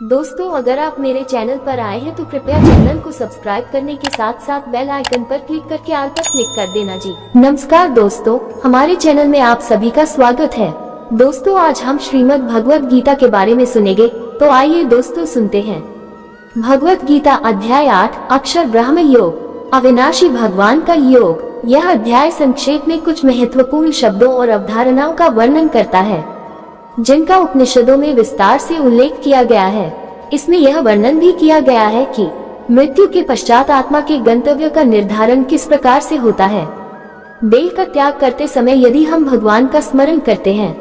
दोस्तों, अगर आप मेरे चैनल पर आए हैं तो कृपया चैनल को सब्सक्राइब करने के साथ साथ बेल आइकन पर क्लिक करके ऑल पर क्लिक कर देना जी। नमस्कार दोस्तों, हमारे चैनल में आप सभी का स्वागत है। दोस्तों, आज हम श्रीमद् भगवत गीता के बारे में सुनेंगे, तो आइए दोस्तों सुनते हैं। भगवत गीता अध्याय 8 अक्षर ब्रह्म योग, अविनाशी भगवान का योग। यह अध्याय संक्षेप में कुछ महत्वपूर्ण शब्दों और अवधारणाओं का वर्णन करता है जिनका उपनिषदों में विस्तार से उल्लेख किया गया है। इसमें यह वर्णन भी किया गया है कि मृत्यु के पश्चात आत्मा के गंतव्य का निर्धारण किस प्रकार से होता है। देह का त्याग करते समय यदि हम भगवान का स्मरण करते हैं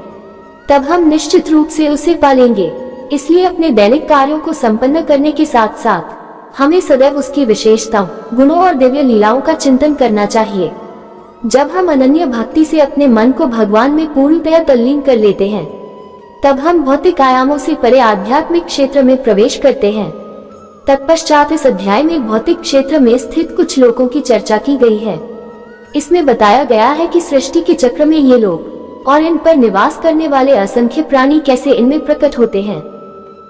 तब हम निश्चित रूप से उसे पालेंगे। इसलिए अपने दैनिक कार्यों को संपन्न करने के साथ साथ हमें सदैव उसकी विशेषताओं, गुणों और दिव्य लीलाओं का चिंतन करना चाहिए। जब हम अनन्य भक्ति से अपने मन को भगवान में पूर्णतया तल्लीन कर लेते हैं तब हम भौतिक आयामों से परे आध्यात्मिक क्षेत्र में प्रवेश करते हैं। तत्पश्चात इस अध्याय में भौतिक क्षेत्र में स्थित कुछ लोगों की चर्चा की गई है। इसमें बताया गया है कि सृष्टि के चक्र में ये लोग और इन पर निवास करने वाले असंख्य प्राणी कैसे इनमें प्रकट होते हैं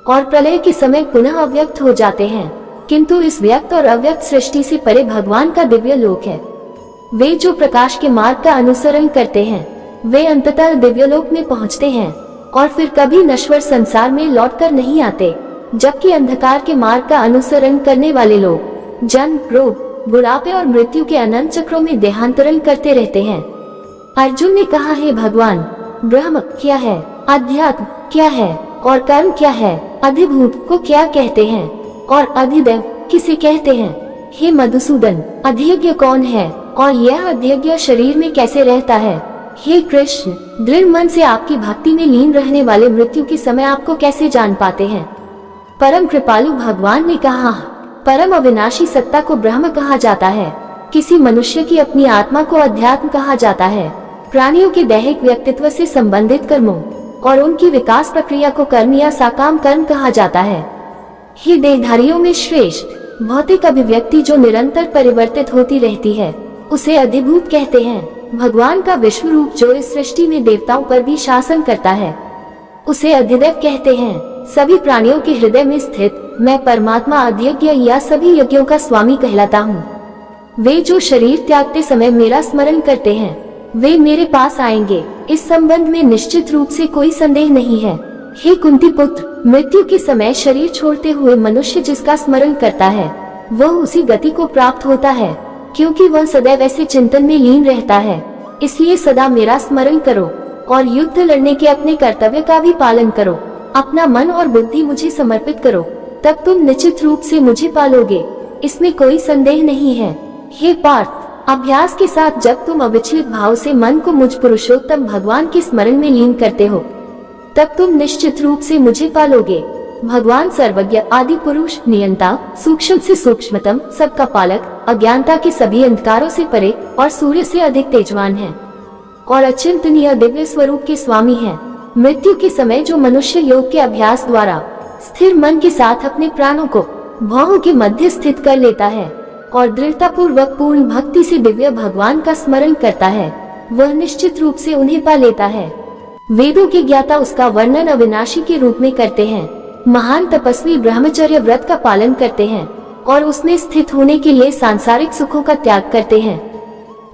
और प्रलय के समय पुनः अव्यक्त हो जाते हैं। किंतु इस व्यक्त और अव्यक्त सृष्टि से परे भगवान का दिव्य लोक है। वे जो प्रकाश के मार्ग का अनुसरण करते हैं वे अंततः दिव्य लोक में पहुँचते हैं और फिर कभी नश्वर संसार में लौटकर नहीं आते, जबकि अंधकार के मार्ग का अनुसरण करने वाले लोग जन्म, रोग, बुढ़ापे और मृत्यु के अनंत चक्रों में देहांतरण करते रहते हैं। अर्जुन ने कहा, हे भगवान, ब्रह्म क्या है, अध्यात्म क्या है और कर्म क्या है, अधिभूत को क्या कहते हैं और अधिदैव किसे कहते हैं। हे मधुसूदन, अधियज्ञ कौन है और यह अधियज्ञ शरीर में कैसे रहता है। हे कृष्ण, दृढ़ मन से आपकी भक्ति में लीन रहने वाले मृत्यु के समय आपको कैसे जान पाते हैं। परम कृपालु भगवान ने कहा, परम अविनाशी सत्ता को ब्रह्म कहा जाता है। किसी मनुष्य की अपनी आत्मा को अध्यात्म कहा जाता है। प्राणियों के दैहिक व्यक्तित्व से संबंधित कर्मों और उनकी विकास प्रक्रिया को कर्म या साकाम कर्म कहा जाता है। हे देहधारियों में श्रेष्ठ, भौतिक अभिव्यक्ति जो निरंतर परिवर्तित होती रहती है उसे अधिभूत कहते हैं। भगवान का विश्व रूप जो इस सृष्टि में देवताओं पर भी शासन करता है उसे अधिदैव कहते हैं। सभी प्राणियों के हृदय में स्थित मैं परमात्मा अधियज्ञ या सभी यज्ञों का स्वामी कहलाता हूँ। वे जो शरीर त्यागते समय मेरा स्मरण करते हैं वे मेरे पास आएंगे। इस संबंध में निश्चित रूप से कोई संदेह नहीं है। हे कुंती पुत्र, मृत्यु के समय शरीर छोड़ते हुए मनुष्य जिसका स्मरण करता है वह उसी गति को प्राप्त होता है, क्योंकि वह सदैव ऐसे चिंतन में लीन रहता है। इसलिए सदा मेरा स्मरण करो और युद्ध लड़ने के अपने कर्तव्य का भी पालन करो। अपना मन और बुद्धि मुझे समर्पित करो, तब तुम निश्चित रूप से मुझे पालोगे, इसमें कोई संदेह नहीं है। हे पार्थ, अभ्यास के साथ जब तुम अविचलित भाव से मन को मुझ पुरुषोत्तम भगवान के स्मरण में लीन करते हो तब तुम निश्चित रूप से मुझे पालोगे। भगवान सर्वज्ञ, आदि पुरुष, नियंता, सूक्ष्म से सूक्ष्मतम, सबका पालक, अज्ञानता के सभी अंधकारों से परे और सूर्य से अधिक तेजवान है और अचिंतनीय दिव्य स्वरूप के स्वामी है। मृत्यु के समय जो मनुष्य योग के अभ्यास द्वारा स्थिर मन के साथ अपने प्राणों को भौहों के मध्य स्थित कर लेता है और दृढ़ता पूर्वक पूर्ण भक्ति से दिव्य भगवान का स्मरण करता है वह निश्चित रूप से उन्हें पा लेता है। वेदों के ज्ञाता उसका वर्णन अविनाशी के रूप में करते हैं। महान तपस्वी ब्रह्मचर्य व्रत का पालन करते हैं और उसमें स्थित होने के लिए सांसारिक सुखों का त्याग करते हैं।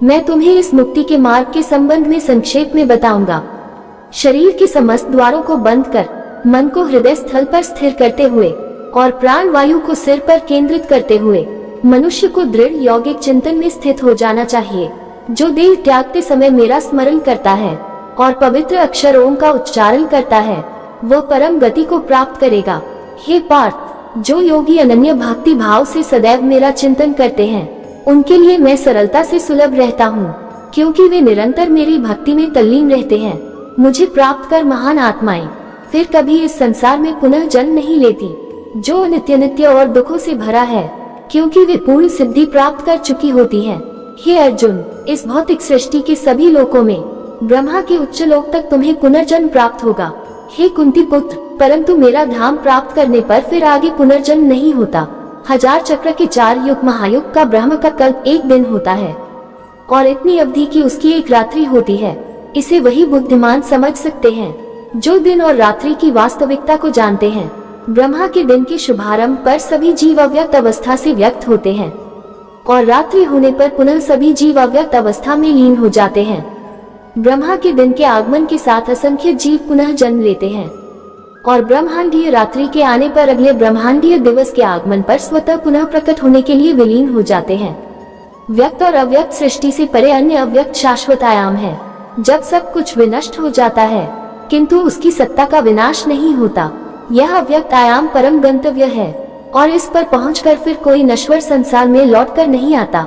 मैं तुम्हें इस मुक्ति के मार्ग के संबंध में संक्षेप में बताऊंगा। शरीर के समस्त द्वारों को बंद कर मन को हृदय स्थल पर स्थिर करते हुए और प्राण वायु को सिर पर केंद्रित करते हुए मनुष्य को दृढ़ यौगिक चिंतन में स्थित हो जाना चाहिए। जो देह त्यागते समय मेरा स्मरण करता है और पवित्र अक्षर ओम का उच्चारण करता है वो परम गति को प्राप्त करेगा। हे पार्थ, जो योगी अनन्य भक्ति भाव से सदैव मेरा चिंतन करते हैं उनके लिए मैं सरलता से सुलभ रहता हूँ, क्योंकि वे निरंतर मेरी भक्ति में तल्लीन रहते हैं। मुझे प्राप्त कर महान आत्माएं फिर कभी इस संसार में पुनः जन्म नहीं लेती, जो नित्य नित्य और दुखों से भरा है, क्योंकि वे पूर्ण सिद्धि प्राप्त कर चुकी होती हैं। हे अर्जुन, इस भौतिक सृष्टि के सभी लोकों में ब्रह्मा के उच्च लोक तक तुम्हें पुनर्जन्म प्राप्त होगा। हे कुंती पुत्र, परंतु मेरा धाम प्राप्त करने पर फिर आगे पुनर्जन्म नहीं होता। 1000 चक्र के 4 युग महायुग का ब्रह्म का कल्प 1 दिन होता है और इतनी अवधि की उसकी 1 रात्रि होती है। इसे वही बुद्धिमान समझ सकते हैं जो दिन और रात्रि की वास्तविकता को जानते हैं। ब्रह्मा के दिन के शुभारंभ पर सभी जीव अव्यक्त अवस्था से व्यक्त होते हैं और रात्रि होने पर पुनः सभी जीव अव्यक्त अवस्था में लीन हो जाते हैं। ब्रह्मा के दिन के आगमन के साथ असंख्य जीव पुनः जन्म लेते हैं और ब्रह्मांडीय रात्रि के आने पर अगले ब्रह्मांडीय दिवस के आगमन पर स्वतः पुनः प्रकट होने के लिए विलीन हो जाते हैं। व्यक्त और अव्यक्त सृष्टि से परे अन्य अव्यक्त शाश्वत आयाम है। जब सब कुछ विनष्ट हो जाता है किंतु उसकी सत्ता का विनाश नहीं होता। यह अव्यक्त आयाम परम गंतव्य है और इस पर पहुंचकर फिर कोई नश्वर संसार में लौटकर नहीं आता।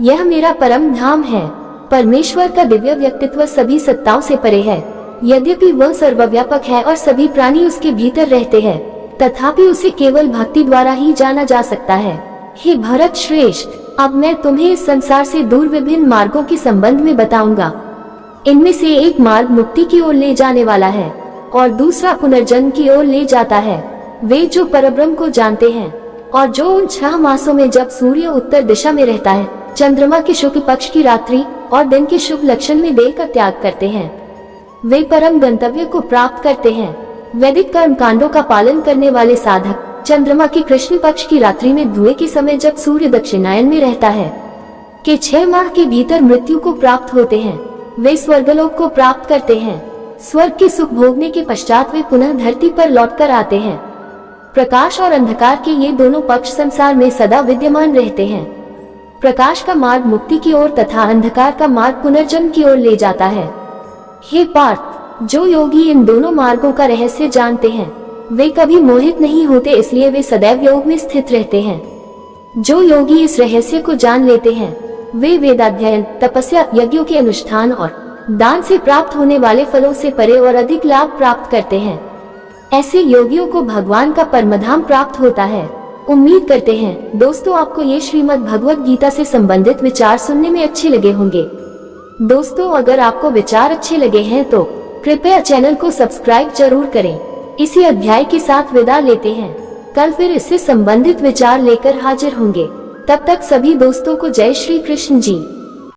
यह मेरा परम धाम है। परमेश्वर का दिव्य व्यक्तित्व सभी सत्ताओं से परे है। यद्यपि वह सर्वव्यापक है और सभी प्राणी उसके भीतर रहते हैं, तथापि उसे केवल भक्ति द्वारा ही जाना जा सकता है। हे भरत श्रेष्ठ, अब मैं तुम्हें इस संसार से दूर विभिन्न मार्गों के संबंध में बताऊंगा। इनमें से एक मार्ग मुक्ति की ओर ले जाने वाला है और दूसरा पुनर्जन्म की ओर ले जाता है। वे जो परब्रह्म को जानते हैं और जो उन 6 मासों में जब सूर्य उत्तर दिशा में रहता है, चंद्रमा के शुक्ल पक्ष की रात्रि और दिन के शुभ लक्षण में देह का त्याग करते हैं, वे परम गंतव्य को प्राप्त करते हैं। वैदिक कर्म कांडों का पालन करने वाले साधक चंद्रमा के कृष्ण पक्ष की रात्रि में धुएं के समय जब सूर्य दक्षिणायन में रहता है के 6 माह के भीतर मृत्यु को प्राप्त होते हैं। वे स्वर्गलोक को प्राप्त करते हैं। स्वर्ग के सुख भोगने के पश्चात वे पुनः धरती पर लौटकर आते हैं। प्रकाश और अंधकार के ये दोनों पक्ष संसार में सदा विद्यमान रहते हैं। प्रकाश का मार्ग मुक्ति की ओर तथा अंधकार का मार्ग पुनर्जन्म की ओर ले जाता है। हे पार्थ, जो योगी इन दोनों मार्गों का रहस्य जानते हैं वे कभी मोहित नहीं होते, इसलिए वे सदैव योग में स्थित रहते हैं। जो योगी इस रहस्य को जान लेते हैं वे वेदाध्ययन, तपस्या, यज्ञों के अनुष्ठान और दान से प्राप्त होने वाले फलों से परे और अधिक लाभ प्राप्त करते हैं। ऐसे योगियों को भगवान का परमधाम प्राप्त होता है। उम्मीद करते हैं दोस्तों आपको ये श्रीमद् भगवत गीता से संबंधित विचार सुनने में अच्छे लगे होंगे। दोस्तों अगर आपको विचार अच्छे लगे हैं तो कृपया चैनल को सब्सक्राइब जरूर करें। इसी अध्याय के साथ विदा लेते हैं। कल फिर इससे संबंधित विचार लेकर हाजिर होंगे। तब तक सभी दोस्तों को जय श्री कृष्ण जी।